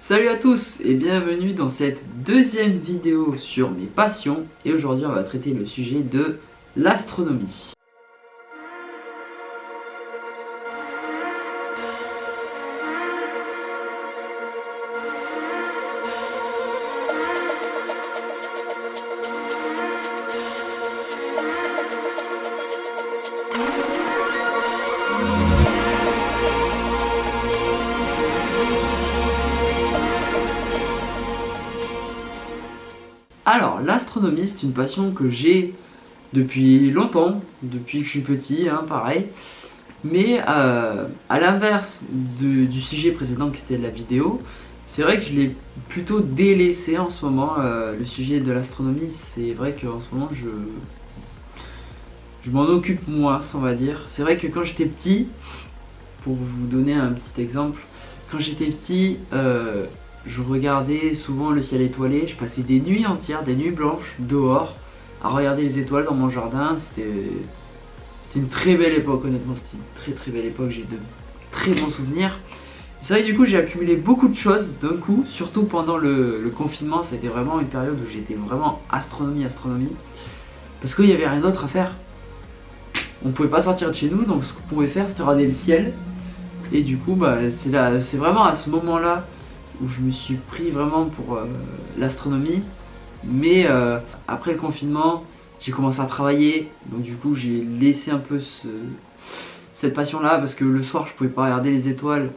Salut à tous et bienvenue dans cette deuxième vidéo sur mes passions. Et aujourd'hui on va traiter le sujet de l'astronomie. Alors, l'astronomie, c'est une passion que j'ai depuis longtemps, depuis que je suis petit, pareil. Mais à l'inverse du sujet précédent qui était la vidéo, c'est vrai que je l'ai plutôt délaissé en ce moment, le sujet de l'astronomie. C'est vrai qu'en ce moment, je m'en occupe moins, on va dire. C'est vrai que quand j'étais petit, pour vous donner un petit exemple, quand j'étais petit, je regardais souvent le ciel étoilé, je passais des nuits entières, des nuits blanches, dehors, à regarder les étoiles dans mon jardin. C'était une très belle époque, honnêtement, c'était une très belle époque, j'ai de très bons souvenirs. C'est vrai que du coup j'ai accumulé beaucoup de choses d'un coup, surtout pendant le confinement. Ça a été vraiment une période où j'étais vraiment astronomie, parce qu'il n'y avait rien d'autre à faire. On pouvait pas sortir de chez nous, donc ce qu'on pouvait faire c'était regarder le ciel. Et du coup c'est vraiment à ce moment-là où je me suis pris vraiment pour l'astronomie. Mais après le confinement, j'ai commencé à travailler, donc du coup j'ai laissé un peu cette passion là, parce que le soir je pouvais pas regarder les étoiles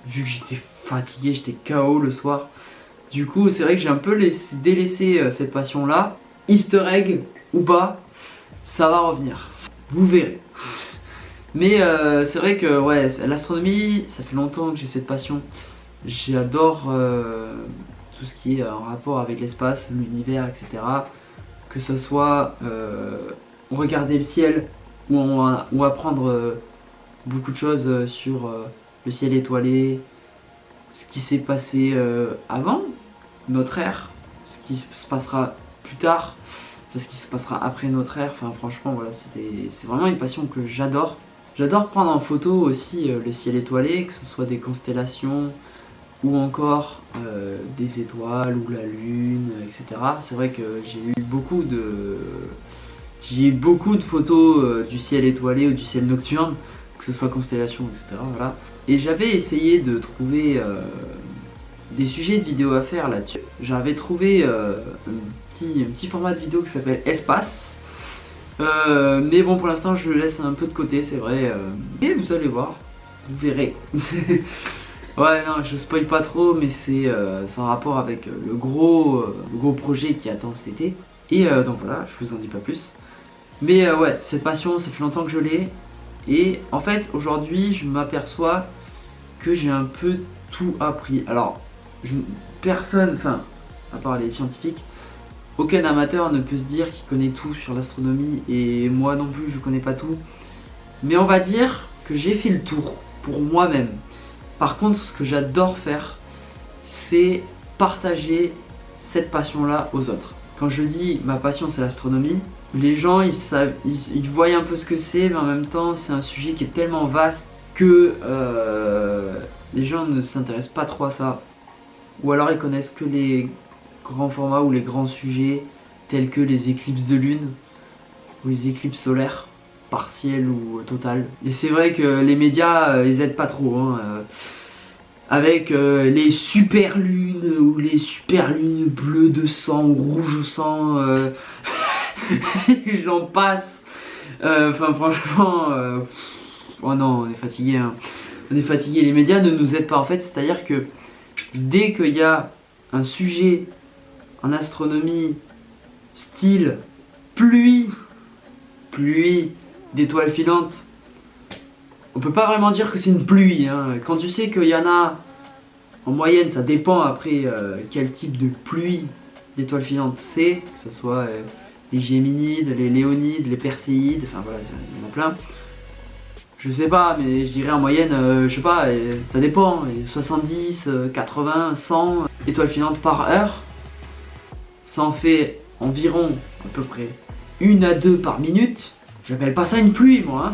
vu que j'étais fatigué, j'étais KO le soir. Du coup c'est vrai que j'ai un peu délaissé cette passion là. Easter egg ou pas, ça va revenir, vous verrez. Mais c'est vrai que ouais, l'astronomie, ça fait longtemps que j'ai cette passion. J'adore tout ce qui est en rapport avec l'espace, l'univers, etc. Que ce soit regarder le ciel ou apprendre beaucoup de choses sur le ciel étoilé, ce qui s'est passé avant notre ère, ce qui se passera plus tard, ce qui se passera après notre ère. Enfin franchement voilà, c'est vraiment une passion que j'adore. J'adore prendre en photo aussi le ciel étoilé, que ce soit des constellations ou encore des étoiles ou la lune, etc. C'est vrai que j'ai eu beaucoup de photos du ciel étoilé ou du ciel nocturne, que ce soit constellations, etc. Voilà. Et j'avais essayé de trouver des sujets de vidéos à faire là-dessus. J'avais trouvé un petit format de vidéo qui s'appelle Espace. Mais bon, pour l'instant je le laisse un peu de côté, c'est vrai. Et vous allez voir, vous verrez. Ouais, non, je spoil pas trop, mais c'est en rapport avec le gros projet qui attend cet été. Et donc voilà, je vous en dis pas plus. Mais ouais, cette passion, ça fait longtemps que je l'ai. Et en fait, aujourd'hui, je m'aperçois que j'ai un peu tout appris. Alors, personne, enfin, à part les scientifiques, aucun amateur ne peut se dire qu'il connaît tout sur l'astronomie. Et moi non plus, je connais pas tout. Mais on va dire que j'ai fait le tour pour moi-même. Par contre, ce que j'adore faire, c'est partager cette passion-là aux autres. Quand je dis ma passion c'est l'astronomie, les gens ils voient un peu ce que c'est, mais en même temps c'est un sujet qui est tellement vaste que les gens ne s'intéressent pas trop à ça. Ou alors ils connaissent que les grands formats ou les grands sujets tels que les éclipses de lune ou les éclipses solaires, partielles ou totales. Et c'est vrai que les médias ils aident pas trop, avec les super lunes ou les super lunes bleues de sang ou rouges au sang, j'en passe. Enfin franchement, oh non, on est fatigué. On est fatigué. Les médias ne nous aident pas en fait, c'est-à-dire que dès qu'il y a un sujet en astronomie style pluie d'étoiles filantes, on peut pas vraiment dire que c'est une pluie. Quand tu sais qu'il y en a en moyenne, ça dépend après quel type de pluie d'étoiles filantes c'est, que ce soit les Géminides, les Léonides, les Perséides, enfin voilà, il y en a plein. Je sais pas, mais je dirais en moyenne, je sais pas, ça dépend, 70, 80, 100 étoiles filantes par heure. Ça en fait environ à peu près 1 à 2 par minute. J'appelle pas ça une pluie moi.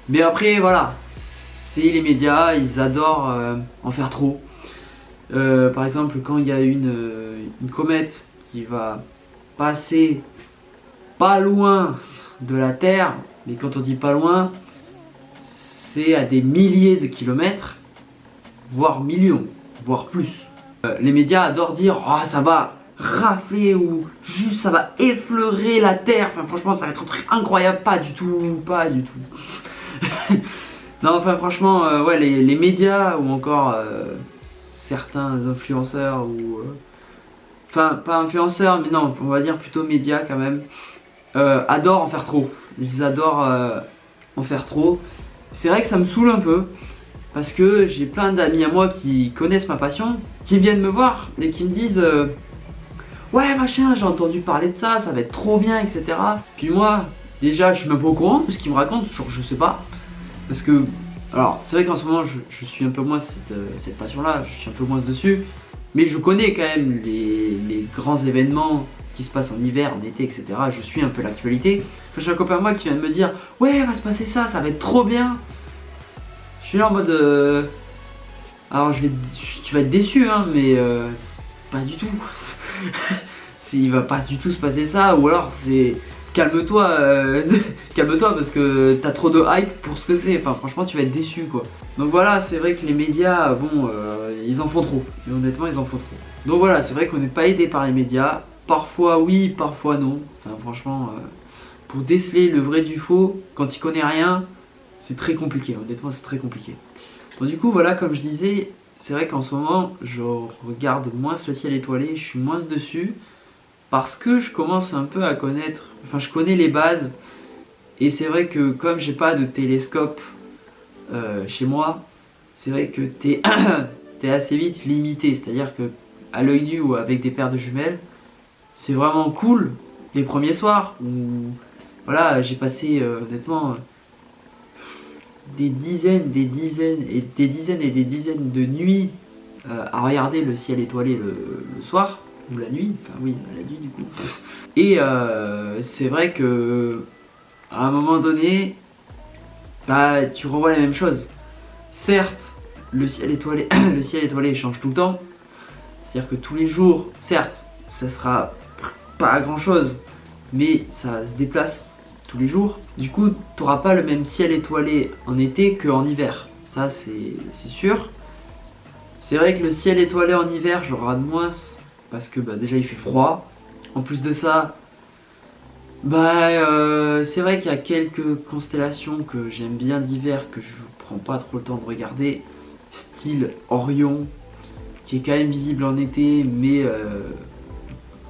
Mais après voilà, c'est les médias, ils adorent en faire trop. Par exemple, quand il y a une comète qui va passer pas loin de la Terre, mais quand on dit pas loin, c'est à des milliers de kilomètres, voire millions, voire plus. Les médias adorent dire « Oh, ça va rafler » ou « juste ça va effleurer la Terre ». Enfin, franchement, ça va être un truc incroyable. Pas du tout, pas du tout. Non, enfin, franchement, ouais, les médias ou encore certains influenceurs ou... Enfin, pas influenceurs, mais non, on va dire plutôt médias quand même, adorent en faire trop. Ils adorent en faire trop. C'est vrai que ça me saoule un peu, parce que j'ai plein d'amis à moi qui connaissent ma passion, qui viennent me voir et qui me disent ouais machin, j'ai entendu parler de ça, ça va être trop bien, etc. Puis moi, déjà, je suis même pas au courant de ce qu'ils me racontent, genre, je sais pas. Parce que, alors, c'est vrai qu'en ce moment, je suis un peu moins cette passion-là, je suis un peu moins dessus. Mais je connais quand même les grands événements qui se passent en hiver, en été, etc. Je suis un peu l'actualité. Enfin, j'ai un copain à moi qui vient de me dire ouais, va se passer ça, ça va être trop bien. Je suis là en mode alors tu vas être déçu, hein, mais pas du tout. Il va pas du tout se passer ça, ou alors c'est calme-toi, calme-toi parce que t'as trop de hype pour ce que c'est. Enfin, franchement, tu vas être déçu, quoi. Donc voilà, c'est vrai que les médias, bon, ils en font trop. Et honnêtement, ils en font trop. Donc voilà, c'est vrai qu'on n'est pas aidé par les médias. Parfois oui, parfois non. Enfin, franchement, pour déceler le vrai du faux, quand tu connais rien, c'est très compliqué. Honnêtement, c'est très compliqué. Bon, du coup, voilà, comme je disais, c'est vrai qu'en ce moment, je regarde moins le ciel étoilé, je suis moins dessus. Parce que je commence un peu à connaître, enfin je connais les bases. Et c'est vrai que comme j'ai pas de télescope chez moi, c'est vrai que t'es assez vite limité. C'est-à-dire que à l'œil nu ou avec des paires de jumelles, c'est vraiment cool les premiers soirs où voilà, j'ai passé honnêtement des dizaines et des dizaines de nuits à regarder le ciel étoilé le soir. Ou la nuit, enfin oui, la nuit du coup. Et c'est vrai que à un moment donné, bah tu revois les mêmes choses. Certes, le ciel étoilé, le ciel étoilé change tout le temps. C'est-à-dire que tous les jours, certes, ça sera pas grand chose, mais ça se déplace tous les jours. Du coup, tu n'auras pas le même ciel étoilé en été qu'en hiver. Ça, c'est sûr. C'est vrai que le ciel étoilé en hiver, je le regarde moins. Parce que bah, déjà il fait froid. En plus de ça, bah, c'est vrai qu'il y a quelques constellations que j'aime bien d'hiver que je prends pas trop le temps de regarder. Style Orion, qui est quand même visible en été, mais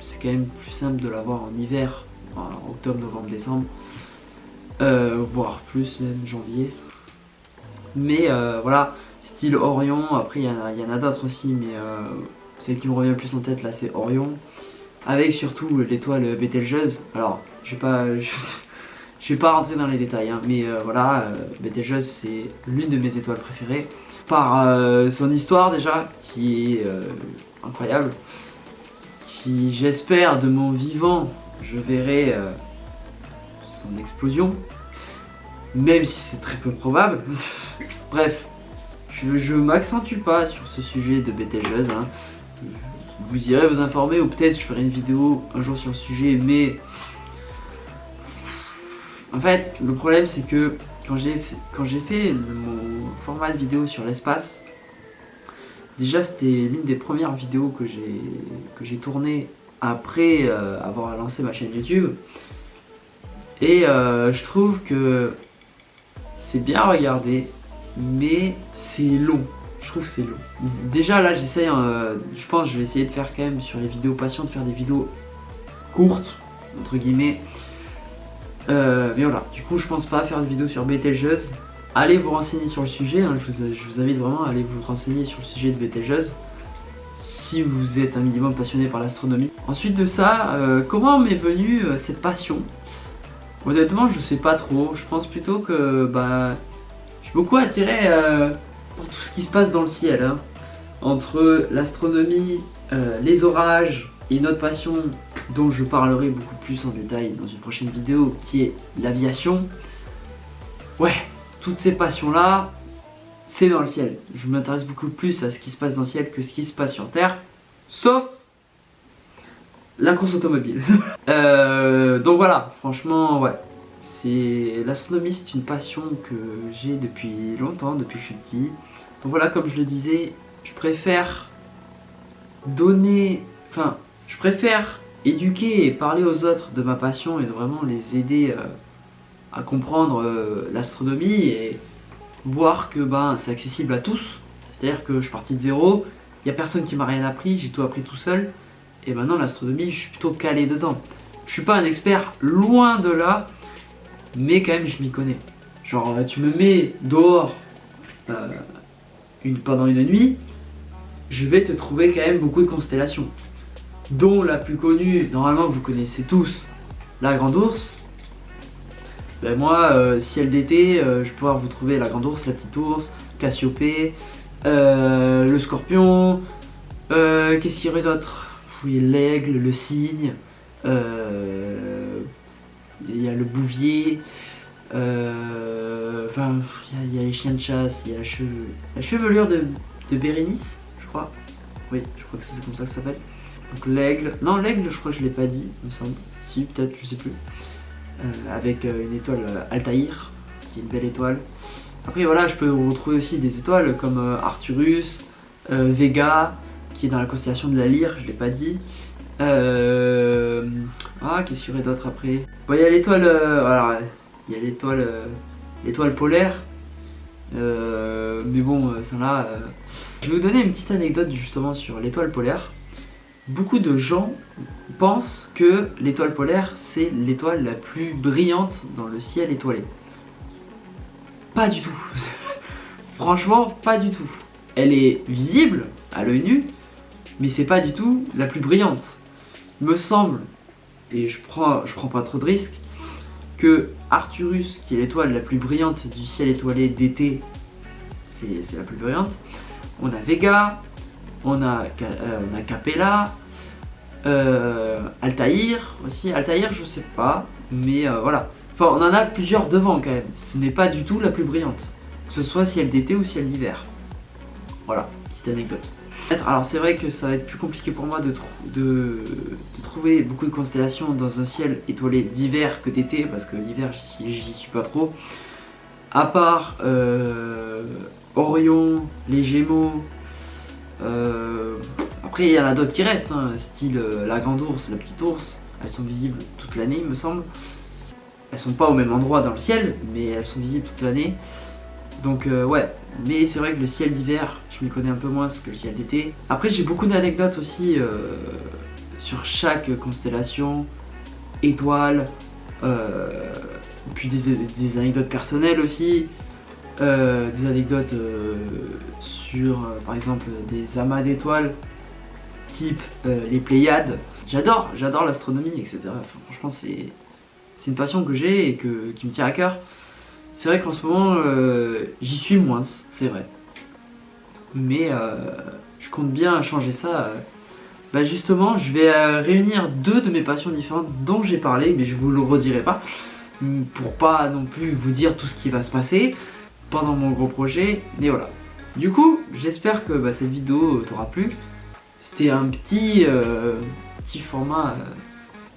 c'est quand même plus simple de l'avoir en hiver, en octobre, novembre, décembre. Voire plus, même janvier. Mais voilà, style Orion, après il y en a d'autres aussi, mais celle qui me revient plus en tête là c'est Orion, avec surtout l'étoile Bételgeuse. Alors je vais pas rentrer dans les détails, hein, mais voilà, Bételgeuse c'est l'une de mes étoiles préférées, par son histoire déjà, qui est incroyable, qui j'espère de mon vivant, je verrai son explosion, même si c'est très peu probable. Bref, je m'accentue pas sur ce sujet de Bételgeuse, hein. Vous irez vous informer, ou peut-être je ferai une vidéo un jour sur le sujet, mais en fait le problème c'est que quand j'ai fait mon format de vidéo sur l'espace, déjà c'était l'une des premières vidéos que j'ai tourné après avoir lancé ma chaîne YouTube, et je trouve que c'est bien regardé, mais c'est long. Je trouve que c'est long. Déjà là j'essaye, je pense que je vais essayer de faire quand même sur les vidéos passion, de faire des vidéos courtes, entre guillemets. Mais voilà, du coup je pense pas faire de vidéo sur Bételgeuse. Allez vous renseigner sur le sujet, hein. Je vous invite vraiment à aller vous renseigner sur le sujet de Bételgeuse, si vous êtes un minimum passionné par l'astronomie. Ensuite de ça, comment m'est venue cette passion? Honnêtement je sais pas trop, je pense plutôt que bah, je suis beaucoup attiré par tout ce qui se passe dans le ciel, hein. Entre l'astronomie, les orages et une autre passion dont je parlerai beaucoup plus en détail dans une prochaine vidéo, qui est l'aviation. Ouais, toutes ces passions là, c'est dans le ciel. Je m'intéresse beaucoup plus à ce qui se passe dans le ciel que ce qui se passe sur Terre, sauf la course automobile. Donc voilà, franchement, ouais. L'astronomie, c'est une passion que j'ai depuis longtemps, depuis que je suis petit. Donc voilà, comme je le disais, je préfère je préfère éduquer et parler aux autres de ma passion et de vraiment les aider à comprendre l'astronomie et voir que c'est accessible à tous. C'est-à-dire que je suis parti de zéro, il n'y a personne qui m'a rien appris, j'ai tout appris tout seul. Et maintenant l'astronomie, je suis plutôt calé dedans. Je suis pas un expert, loin de là, mais quand même je m'y connais. Genre tu me mets dehors pendant une nuit, je vais te trouver quand même beaucoup de constellations. Dont la plus connue, normalement vous connaissez tous, la Grande Ourse. Ben moi, ciel d'été, je vais pouvoir vous trouver la Grande Ourse, la Petite Ourse, Cassiopée, le Scorpion, qu'est-ce qu'il y aurait d'autre? Oui, l'aigle, le cygne, il y a le bouvier, enfin, il y a les chiens de chasse, il y a la chevelure de Bérénice, je crois. Oui, je crois que c'est comme ça que ça s'appelle. Donc l'aigle, non l'aigle je crois que je l'ai pas dit, il me semble. Si, peut-être, je sais plus. Avec une étoile Altaïr, qui est une belle étoile. Après voilà, je peux retrouver aussi des étoiles comme Arcturus, Vega, qui est dans la constellation de la Lyre, je l'ai pas dit. Qu'est-ce qu'il y aurait d'autre après? Bon, il y a l'étoile, il y a l'étoile polaire. Mais bon, celle-là. Je vais vous donner une petite anecdote justement sur l'étoile polaire. Beaucoup de gens pensent que l'étoile polaire c'est l'étoile la plus brillante dans le ciel étoilé. Pas du tout. Franchement, pas du tout. Elle est visible à l'œil nu, mais c'est pas du tout la plus brillante. Il me semble, et je prends pas trop de risques, que Arcturus, qui est l'étoile la plus brillante du ciel étoilé d'été, c'est la plus brillante. On a Vega, on a Capella, Altaïr aussi. Altaïr, je sais pas, mais voilà. Enfin, on en a plusieurs devant quand même. Ce n'est pas du tout la plus brillante, que ce soit ciel d'été ou ciel d'hiver. Voilà, petite anecdote. Alors c'est vrai que ça va être plus compliqué pour moi de trouver beaucoup de constellations dans un ciel étoilé d'hiver que d'été, parce que l'hiver j'y suis pas trop. À part Orion, les Gémeaux. Après il y en a d'autres qui restent, hein, style la Grande Ourse, la Petite Ourse. Elles sont visibles toute l'année il me semble. Elles sont pas au même endroit dans le ciel, mais elles sont visibles toute l'année. Donc ouais, mais c'est vrai que le ciel d'hiver, je m'y connais un peu moins que le ciel d'été. Après j'ai beaucoup d'anecdotes aussi sur chaque constellation, étoile, puis des anecdotes personnelles aussi, des anecdotes sur par exemple des amas d'étoiles, type les Pléiades. J'adore l'astronomie, etc. Enfin, franchement c'est une passion que j'ai et qui me tient à cœur. C'est vrai qu'en ce moment, j'y suis moins, c'est vrai. Mais je compte bien changer ça. Justement, je vais réunir deux de mes passions différentes dont j'ai parlé, mais je vous le redirai pas. Pour pas non plus vous dire tout ce qui va se passer pendant mon gros projet. Mais voilà. Du coup, j'espère que cette vidéo t'aura plu. C'était un petit format,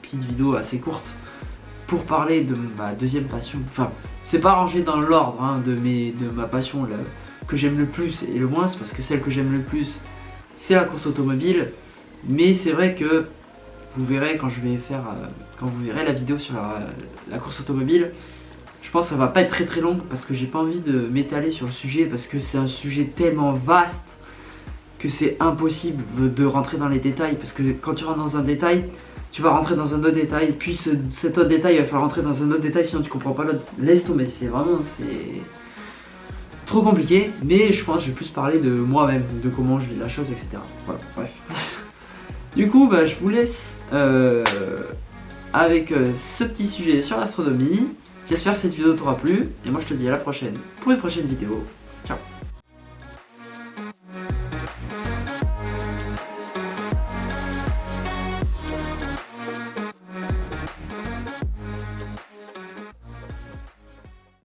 petite vidéo assez courte pour parler de ma deuxième passion. Enfin, c'est pas rangé dans l'ordre hein, de ma passion que j'aime le plus et le moins, parce que celle que j'aime le plus c'est la course automobile. Mais c'est vrai que vous verrez quand vous verrez la vidéo sur la course automobile, je pense que ça va pas être très long parce que j'ai pas envie de m'étaler sur le sujet, parce que c'est un sujet tellement vaste que c'est impossible de rentrer dans les détails, parce que quand tu rentres dans un détail, tu vas rentrer dans un autre détail, puis cet autre détail il va falloir rentrer dans un autre détail, sinon tu comprends pas l'autre. Laisse tomber, c'est trop compliqué, mais je pense que je vais plus parler de moi-même, de comment je vis la chose, etc. Voilà, bref. Du coup, je vous laisse avec ce petit sujet sur l'astronomie. J'espère que cette vidéo t'aura plu, et moi je te dis à la prochaine pour une prochaine vidéo.